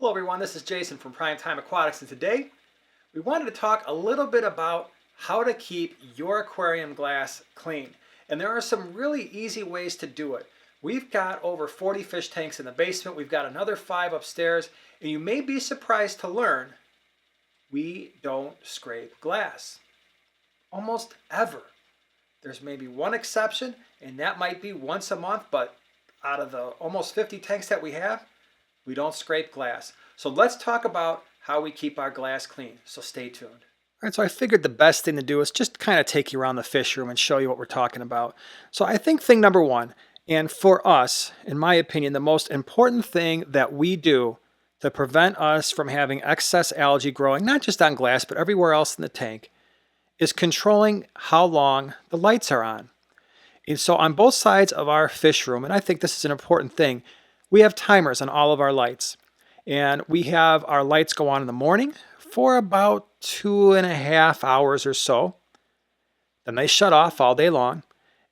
Hello everyone, this is Jason from Primetime Aquatics, and today we wanted to talk a little bit about how to keep your aquarium glass clean. And there are some really easy ways to do it. We've got over 40 fish tanks in the basement, we've got another 5 upstairs, and you may be surprised to learn we don't scrape glass. Almost ever. There's maybe one exception, and that might be once a month, but out of the almost 50 tanks that we have, we don't scrape glass. So let's talk about how we keep our glass clean. So stay tuned. All right, so I figured the best thing to do is just kind of take you around the fish room and show you what we're talking about. So I think thing number one, and for us, in my opinion, the most important thing that we do to prevent us from having excess algae growing, not just on glass, but everywhere else in the tank, is controlling how long the lights are on. And so on both sides of our fish room, and I think this is an important thing, we have timers on all of our lights. And we have our lights go on in the morning for about 2.5 hours or so. Then they shut off all day long.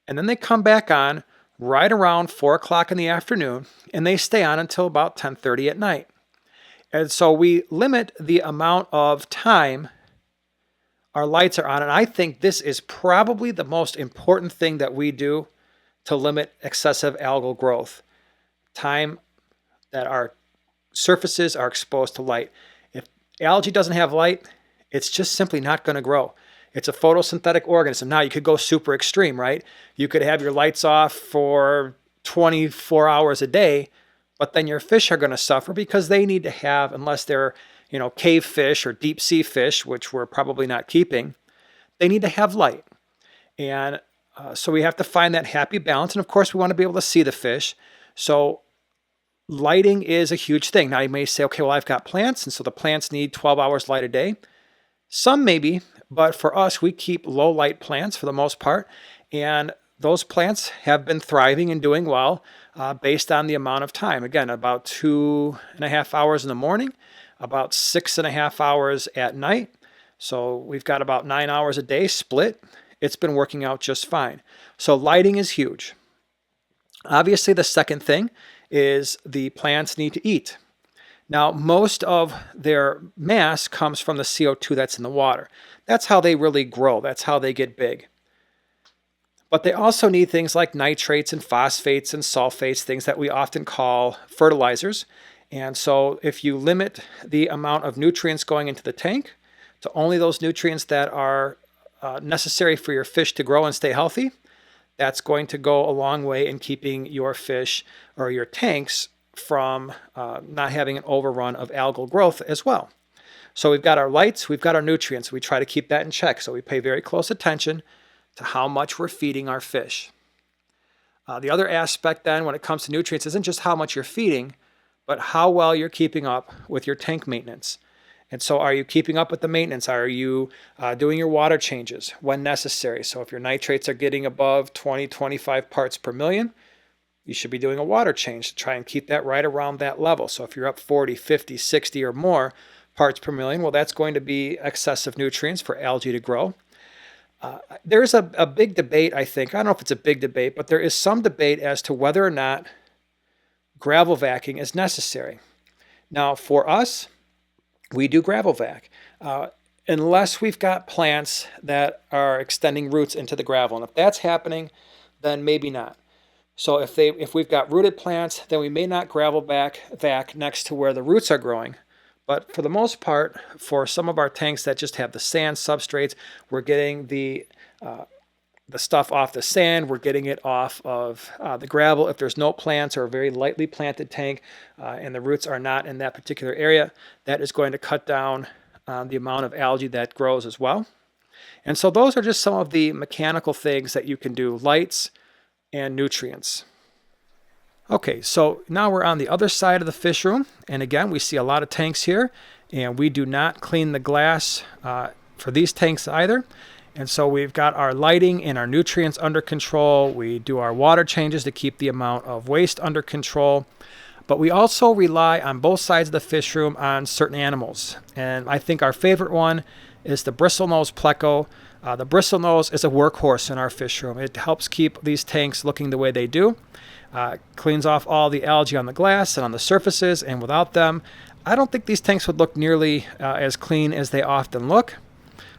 And then they come back on right around 4 o'clock in the afternoon. And they stay on until about 10:30 at night. And so we limit the amount of time our lights are on. And I think this is probably the most important thing that we do to limit excessive algal growth. Time that our surfaces are exposed to light. If algae doesn't have light, it's just simply not going to grow. It's a photosynthetic organism. Now you could go super extreme, right? You could have your lights off for 24 hours a day, but then your fish are going to suffer because they need to have, unless they're, cave fish or deep sea fish, which we're probably not keeping, they need to have light. And so we have to find that happy balance. And of course, we want to be able to see the fish. So lighting is a huge thing. Now you may say, okay, well, I've got plants, and so the plants need 12 hours light a day. Some maybe, but for us, we keep low light plants for the most part. And those plants have been thriving and doing well based on the amount of time. Again, about 2.5 hours in the morning, about 6.5 hours at night. So we've got about 9 hours a day split. It's been working out just fine. So lighting is huge. Obviously, the second thing is the plants need to eat. Now, most of their mass comes from the CO2 that's in the water. That's how they really grow. That's how they get big. But they also need things like nitrates and phosphates and sulfates, things that we often call fertilizers. And so if you limit the amount of nutrients going into the tank to only those nutrients that are necessary for your fish to grow and stay healthy, that's going to go a long way in keeping your fish or your tanks from not having an overrun of algal growth as well. So we've got our lights, we've got our nutrients. We try to keep that in check. So we pay very close attention to how much we're feeding our fish. The other aspect then when it comes to nutrients isn't just how much you're feeding, but how well you're keeping up with your tank maintenance. And so are you keeping up with the maintenance? Are you doing your water changes when necessary? So if your nitrates are getting above 20, 25 parts per million, you should be doing a water change to try and keep that right around that level. So if you're up 40, 50, 60 or more parts per million, well, that's going to be excessive nutrients for algae to grow. There's a big debate, I think. I don't know if it's a big debate, but there is some debate as to whether or not gravel vacuuming is necessary. Now, for us, we do gravel vac, unless we've got plants that are extending roots into the gravel. And if that's happening, then maybe not. So if we've got rooted plants, then we may not gravel vac next to where the roots are growing. But for the most part, for some of our tanks that just have the sand substrates, we're getting the stuff off the sand, we're getting it off of the gravel. If there's no plants or a very lightly planted tank and the roots are not in that particular area, that is going to cut down the amount of algae that grows as well. And so those are just some of the mechanical things that you can do, lights and nutrients. Okay, so now we're on the other side of the fish room. And again, we see a lot of tanks here, and we do not clean the glass for these tanks either. And so we've got our lighting and our nutrients under control. We do our water changes to keep the amount of waste under control. But we also rely on both sides of the fish room on certain animals. And I think our favorite one is the Bristlenose Pleco. The Bristlenose is a workhorse in our fish room. It helps keep these tanks looking the way they do. Cleans off all the algae on the glass and on the surfaces, and without them, I don't think these tanks would look nearly as clean as they often look.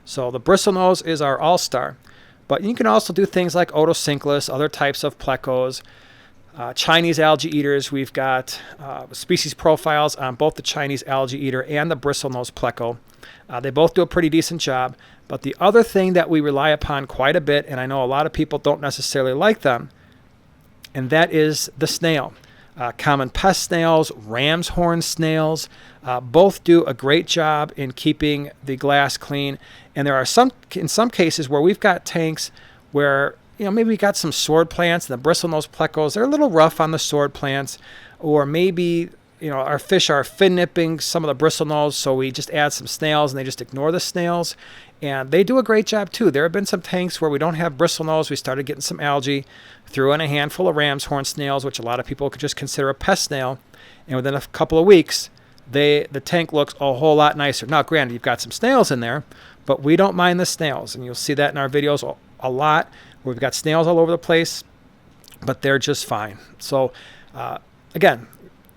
So the Bristlenose is our all-star. But you can also do things like Otocinclus, other types of Plecos, Chinese algae eaters. We've got species profiles on both the Chinese algae eater and the Bristlenose Pleco. They both do a pretty decent job. But the other thing that we rely upon quite a bit, and I know a lot of people don't necessarily like them, and that is the snail. Common pest snails, ram's horn snails, both do a great job in keeping the glass clean. And there are in some cases where we've got tanks where, maybe we got some sword plants, and the Bristlenose Plecos, they're a little rough on the sword plants, or maybe, our fish are fin nipping some of the Bristlenose, so we just add some snails and they just ignore the snails. And they do a great job too. There have been some tanks where we don't have Bristlenose. We started getting some algae, threw in a handful of ram's horn snails, which a lot of people could just consider a pest snail. And within a couple of weeks, the tank looks a whole lot nicer. Now, granted, you've got some snails in there, but we don't mind the snails. And you'll see that in our videos a lot, where we've got snails all over the place, but they're just fine. So, again,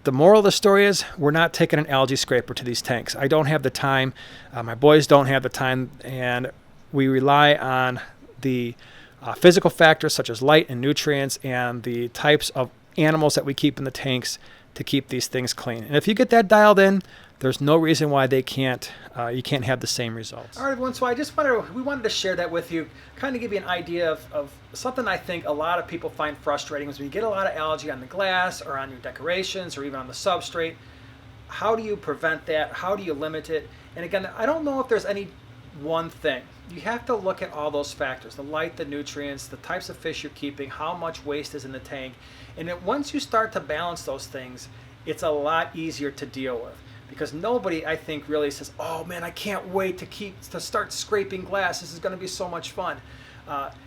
the moral of the story is we're not taking an algae scraper to these tanks. I don't have the time. My boys don't have the time. And we rely on the physical factors such as light and nutrients and the types of animals that we keep in the tanks to keep these things clean. And if you get that dialed in, there's no reason why you can't have the same results. All right, everyone. So we wanted to share that with you, kind of give you an idea of something I think a lot of people find frustrating is when you get a lot of algae on the glass or on your decorations or even on the substrate. How do you prevent that? How do you limit it? And again, I don't know if there's any one thing. You have to look at all those factors: the light, the nutrients, the types of fish you're keeping, how much waste is in the tank. And once you start to balance those things, it's a lot easier to deal with. Because nobody, I think, really says, "Oh man, I can't wait to start scraping glass. This is going to be so much fun."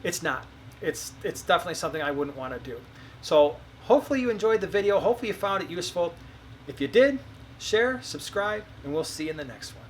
It's not. It's definitely something I wouldn't want to do. So hopefully you enjoyed the video. Hopefully you found it useful. If you did, share, subscribe, and we'll see you in the next one.